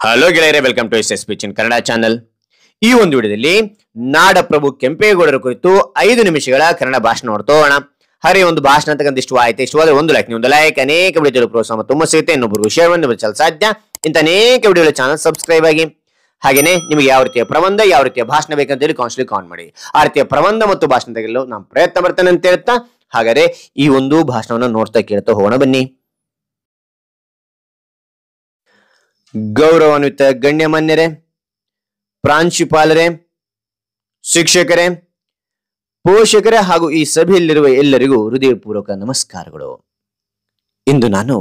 Hello ಗೆಳೆಯರೆ, welcome to S pitch Kannada channel. ಈ ಒಂದು ವಿಡಿಯೋದಲ್ಲಿ ನಾಡಪ್ರಭು ಕೆಂಪೇಗೌಡರ ಕುರಿತು 5 ನಿಮಿಷಗಳ ಕನ್ನಡ ಭಾಷಣ ನೋಡ್ತೋಣ. ಹರಿ ಒಂದು ಭಾಷಣ ಅಂತಕ್ಕಂಥ ಇಷ್ಟವಾದ್ರೆ ಒಂದು ಲೈಕ್ ಅನೇಕ ವಿಡಿಯೋಗಳು ಪ್ರೋತ್ಸಾಹ ತುಂಬ ಸಿಗುತ್ತೆ. ಇನ್ನೊಬ್ಬರು ಶೇರ್ ಮಾಡಿ ಸಾಧ್ಯ. ಇಂಥ ಅನೇಕ ವಿಡಿಯೋಗಳ ಚಾನಲ್ ಸಬ್ಸ್ಕ್ರೈಬ್ ಆಗಿ. ಹಾಗೇನೆ ನಿಮಗೆ ಯಾವ ರೀತಿಯ ಪ್ರಬಂಧ, ಯಾವ ರೀತಿಯ ಭಾಷಣ ಬೇಕಂತ ಹೇಳಿ ಕಾಮೆಂಟ್ ಮಾಡಿ. ಆ ರೀತಿಯ ಪ್ರಬಂಧ ಮತ್ತು ಭಾಷಣ ತೆಗೆಯಲು ನಾನು ಪ್ರಯತ್ನ ಬರ್ತೇನೆ ಅಂತ ಹೇಳ್ತಾ, ಹಾಗಾದ್ರೆ ಈ ಒಂದು ಭಾಷಣವನ್ನು ನೋಡ್ತಾ ಕೇಳ್ತಾ ಹೋಗೋಣ ಬನ್ನಿ. ಗೌರವಾನ್ವಿತ ಗಣ್ಯಮಾನ್ಯರೇ, ಪ್ರಾಂಶುಪಾಲರೇ, ಶಿಕ್ಷಕರೇ, ಪೋಷಕರೇ ಹಾಗೂ ಈ ಸಭೆಯಲ್ಲಿರುವ ಎಲ್ಲರಿಗೂ ಹೃದಯಪೂರ್ವಕ ನಮಸ್ಕಾರಗಳು. ಇಂದು ನಾನು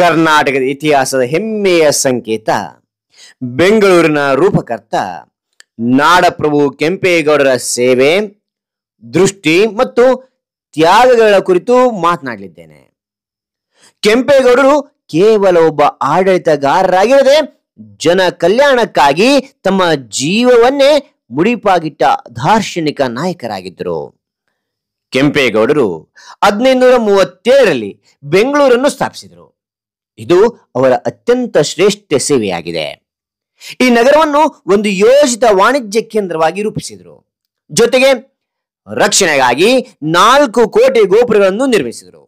ಕರ್ನಾಟಕದ ಇತಿಹಾಸದ ಹೆಮ್ಮೆಯ ಸಂಕೇತ, ಬೆಂಗಳೂರಿನ ರೂಪಕರ್ತ ನಾಡಪ್ರಭು ಕೆಂಪೇಗೌಡರ ಸೇವೆ, ದೃಷ್ಟಿ ಮತ್ತು ತ್ಯಾಗಗಳ ಕುರಿತು ಮಾತನಾಡಲಿದ್ದೇನೆ. ಕೆಂಪೇಗೌಡರು ಕೇವಲ ಒಬ್ಬ ಆಡಳಿತಗಾರರಾಗಿರದೆ ಜನ ಕಲ್ಯಾಣಕ್ಕಾಗಿ ತಮ್ಮ ಜೀವವನ್ನೇ ಮುಡಿಪಾಗಿಟ್ಟ ದಾರ್ಶನಿಕ ನಾಯಕರಾಗಿದ್ದರು. ಕೆಂಪೇಗೌಡರು 1537ರಲ್ಲಿ ಬೆಂಗಳೂರನ್ನು ಸ್ಥಾಪಿಸಿದರು. ಇದು ಅವರ ಅತ್ಯಂತ ಶ್ರೇಷ್ಠ ಸೇವೆಯಾಗಿದೆ. ಈ ನಗರವನ್ನು ಒಂದು ಯೋಜಿತ ವಾಣಿಜ್ಯ ಕೇಂದ್ರವಾಗಿ ರೂಪಿಸಿದರು. ಜೊತೆಗೆ ರಕ್ಷಣೆಗಾಗಿ 4 ಕೋಟೆ ಗೋಪುರಗಳನ್ನು ನಿರ್ಮಿಸಿದರು.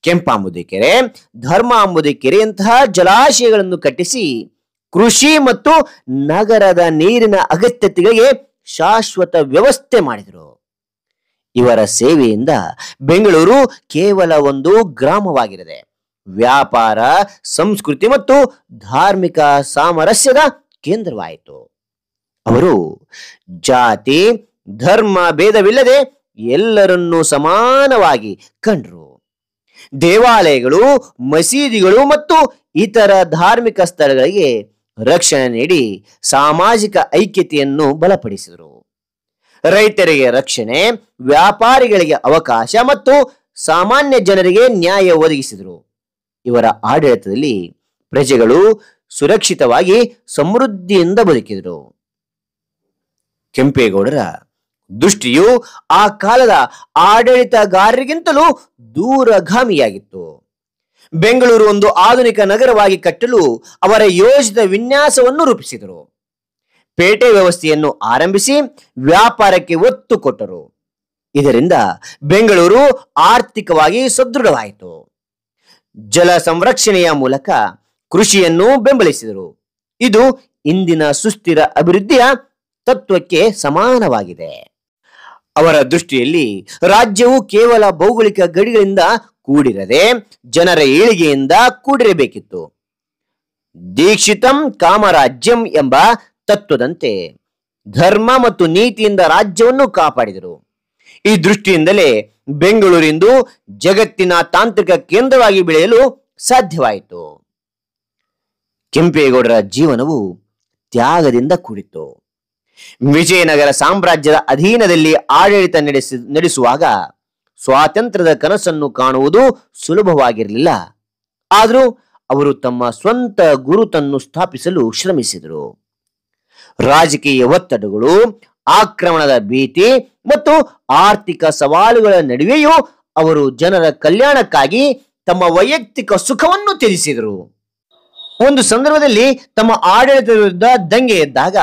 ಕೆಂಪಾಂಬುದಿ ಕೆರೆ, ಧರ್ಮಾಂಬುದಿ ಕೆರೆಯಂತಹ ಜಲಾಶಯಗಳನ್ನು ಕಟ್ಟಿಸಿ ಕೃಷಿ ಮತ್ತು ನಗರದ ನೀರಿನ ಅಗತ್ಯತೆಗಳಿಗೆ ಶಾಶ್ವತ ವ್ಯವಸ್ಥೆ ಮಾಡಿದರು. ಇವರ ಸೇವೆಯಿಂದ ಬೆಂಗಳೂರು ಕೇವಲ ಒಂದು ಗ್ರಾಮವಾಗಿರದೆ ವ್ಯಾಪಾರ, ಸಂಸ್ಕೃತಿ ಮತ್ತು ಧಾರ್ಮಿಕ ಸಾಮರಸ್ಯದ ಕೇಂದ್ರವಾಯಿತು. ಅವರು ಜಾತಿ ಧರ್ಮ ಭೇದವಿಲ್ಲದೆ ಎಲ್ಲರನ್ನೂ ಸಮಾನವಾಗಿ ಕಂಡರು. ದೇವಾಲಯಗಳು, ಮಸೀದಿಗಳು ಮತ್ತು ಇತರ ಧಾರ್ಮಿಕ ಸ್ಥಳಗಳಿಗೆ ರಕ್ಷಣೆ ನೀಡಿ ಸಾಮಾಜಿಕ ಐಕ್ಯತೆಯನ್ನು ಬಲಪಡಿಸಿದರು. ರೈತರಿಗೆ ರಕ್ಷಣೆ, ವ್ಯಾಪಾರಿಗಳಿಗೆ ಅವಕಾಶ ಮತ್ತು ಸಾಮಾನ್ಯ ಜನರಿಗೆ ನ್ಯಾಯ ಒದಗಿಸಿದರು. ಇವರ ಆಡಳಿತದಲ್ಲಿ ಪ್ರಜೆಗಳು ಸುರಕ್ಷಿತವಾಗಿ ಸಮೃದ್ಧಿಯಿಂದ ಬದುಕಿದರು. ಕೆಂಪೇಗೌಡರ ದೃಷ್ಟಿಯು ಆ ಕಾಲದ ಆಡಳಿತಗಾರರಿಗಿಂತಲೂ ದೂರಗಾಮಿಯಾಗಿತ್ತು. ಬೆಂಗಳೂರು ಒಂದು ಆಧುನಿಕ ನಗರವಾಗಿ ಕಟ್ಟಲು ಅವರ ಯೋಜಿತ ವಿನ್ಯಾಸವನ್ನು ರೂಪಿಸಿದರು. ಪೇಟೆ ವ್ಯವಸ್ಥೆಯನ್ನು ಆರಂಭಿಸಿ ವ್ಯಾಪಾರಕ್ಕೆ ಒತ್ತು ಕೊಟ್ಟರು. ಇದರಿಂದ ಬೆಂಗಳೂರು ಆರ್ಥಿಕವಾಗಿ ಸದೃಢವಾಯಿತು. ಜಲ ಸಂರಕ್ಷಣೆಯ ಮೂಲಕ ಕೃಷಿಯನ್ನು ಬೆಂಬಲಿಸಿದರು. ಇದು ಇಂದಿನ ಸುಸ್ಥಿರ ಅಭಿವೃದ್ಧಿಯ ತತ್ವಕ್ಕೆ ಸಮಾನವಾಗಿದೆ. ಅವರ ದೃಷ್ಟಿಯಲ್ಲಿ ರಾಜ್ಯವು ಕೇವಲ ಭೌಗೋಳಿಕ ಗಡಿಗಳಿಂದ ಕೂಡಿರದೆ ಜನರ ಏಳಿಗೆಯಿಂದ ಕೂಡಿರಬೇಕಿತ್ತು. ದೀಕ್ಷಿತಂ ಕಾಮರಾಜ್ಯಂ ಎಂಬ ತತ್ವದಂತೆ ಧರ್ಮ ಮತ್ತು ನೀತಿಯಿಂದ ರಾಜ್ಯವನ್ನು ಕಾಪಾಡಿದರು. ಈ ದೃಷ್ಟಿಯಿಂದಲೇ ಬೆಂಗಳೂರಿಂದು ಜಗತ್ತಿನ ತಾಂತ್ರಿಕ ಕೇಂದ್ರವಾಗಿ ಬೆಳೆಯಲು ಸಾಧ್ಯವಾಯಿತು. ಕೆಂಪೇಗೌಡರ ಜೀವನವು ತ್ಯಾಗದಿಂದ ಕೂಡಿತ್ತು. ವಿಜಯನಗರ ಸಾಮ್ರಾಜ್ಯದ ಅಧೀನದಲ್ಲಿ ಆಡಳಿತ ನಡೆಸುವಾಗ ಸ್ವಾತಂತ್ರ್ಯದ ಕನಸನ್ನು ಕಾಣುವುದು ಸುಲಭವಾಗಿರಲಿಲ್ಲ. ಆದರೂ ಅವರು ತಮ್ಮ ಸ್ವಂತ ಗುರುತನ್ನು ಸ್ಥಾಪಿಸಲು ಶ್ರಮಿಸಿದರು. ರಾಜಕೀಯ ಒತ್ತಡಗಳು, ಆಕ್ರಮಣದ ಭೀತಿ ಮತ್ತು ಆರ್ಥಿಕ ಸವಾಲುಗಳ ನಡುವೆಯೂ ಅವರು ಜನರ ಕಲ್ಯಾಣಕ್ಕಾಗಿ ತಮ್ಮ ವೈಯಕ್ತಿಕ ಸುಖವನ್ನು ತ್ಯಜಿಸಿದರು. ಒಂದು ಸಂದರ್ಭದಲ್ಲಿ ತಮ್ಮ ಆಡಳಿತದ ವಿರುದ್ಧ ದಂಗೆ ಎದ್ದಾಗ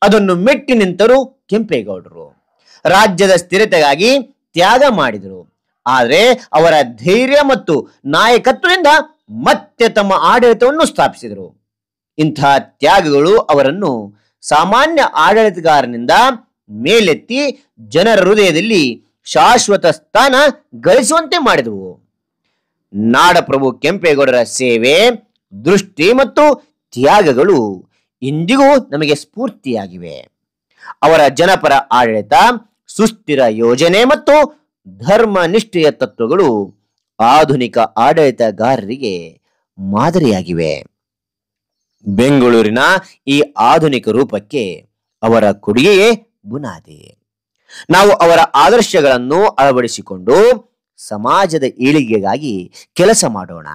ಅದನ್ನು ಮೆಟ್ಟಿ ನಿಂತರು ಕೆಂಪೇಗೌಡರು. ರಾಜ್ಯದ ಸ್ಥಿರತೆಗಾಗಿ ತ್ಯಾಗ ಮಾಡಿದರು. ಆದರೆ ಅವರ ಧೈರ್ಯ ಮತ್ತು ನಾಯಕತ್ವದಿಂದ ಮತ್ತೆ ತಮ್ಮ ಆಡಳಿತವನ್ನು ಸ್ಥಾಪಿಸಿದರು. ಇಂಥ ತ್ಯಾಗಗಳು ಅವರನ್ನು ಸಾಮಾನ್ಯ ಆಡಳಿತಗಾರನಿಂದ ಮೇಲೆತ್ತಿ ಜನರ ಹೃದಯದಲ್ಲಿ ಶಾಶ್ವತ ಸ್ಥಾನ ಗಳಿಸುವಂತೆ ಮಾಡಿದವು. ನಾಡಪ್ರಭು ಕೆಂಪೇಗೌಡರ ಸೇವೆ, ದೃಷ್ಟಿ ಮತ್ತು ತ್ಯಾಗಗಳು ಇಂದಿಗೂ ನಮಗೆ ಸ್ಫೂರ್ತಿಯಾಗಿವೆ. ಅವರ ಜನಪರ ಆಡಳಿತ, ಸುಸ್ಥಿರ ಯೋಜನೆ ಮತ್ತು ಧರ್ಮ ನಿಷ್ಠೆಯ ತತ್ವಗಳು ಆಧುನಿಕ ಆಡಳಿತಗಾರರಿಗೆ ಮಾದರಿಯಾಗಿವೆ. ಬೆಂಗಳೂರಿನ ಈ ಆಧುನಿಕ ರೂಪಕ್ಕೆ ಅವರ ಕೊಡುಗೆಯೇ ಬುನಾದಿ. ನಾವು ಅವರ ಆದರ್ಶಗಳನ್ನು ಅಳವಡಿಸಿಕೊಂಡು ಸಮಾಜದ ಏಳಿಗೆಗಾಗಿ ಕೆಲಸ ಮಾಡೋಣ.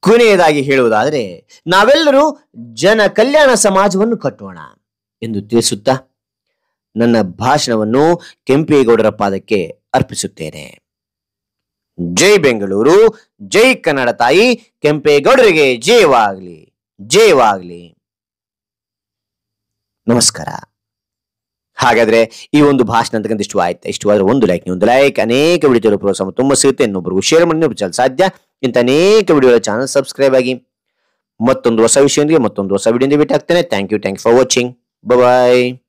ಕೊನೆಯದಾಗಿ ಹೇಳುವುದಾದರೆ, ನಾವೆಲ್ಲರೂ ಜನ ಕಲ್ಯಾಣ ಸಮಾಜವನ್ನು ಕಟ್ಟೋಣ ಎಂದು ತಿಳಿಸುತ್ತಾ ನನ್ನ ಭಾಷಣವನ್ನು ಕೆಂಪೇಗೌಡರ ಪಾದಕ್ಕೆ ಅರ್ಪಿಸುತ್ತೇನೆ. ಜೈ ಬೆಂಗಳೂರು, ಜೈ ಕನ್ನಡ ತಾಯಿ, ಕೆಂಪೇಗೌಡರಿಗೆ ಜಯವಾಗಲಿ. ಜಯವಾಗಲಿ. ನಮಸ್ಕಾರ. ಹಾಗಾದ್ರೆ ಈ ಒಂದು ಭಾಷಣ ಅಂತಕ್ಕಂಥ ಇಷ್ಟವಾದ್ರೆ ಒಂದು ಲೈಕ್, ಅನೇಕ ವಿಡಿಯೋ ಪ್ರೋತ್ಸಾಹ ತುಂಬಾ ಸಿಗುತ್ತೆ. ಇನ್ನೊಬ್ಬರಿಗೂ ಶೇರ್ ಮಾಡಿ ಸಾಧ್ಯ. ಇಂಥ ಅನೇಕ ವಿಡಿಯೋ ಚಾನಲ್ ಸಬ್ಸ್ಕ್ರೈಬ್ ಆಗಿ. ಮತ್ತೊಂದು ಹೊಸ ವಿಷಯದೊಂದಿಗೆ ಮತ್ತೊಂದು ಹೊಸ ವಿಡಿಯೋದಿಂದ ಭೇಟಿ ಆಗ್ತೇನೆ. Thank you for watching. Bye.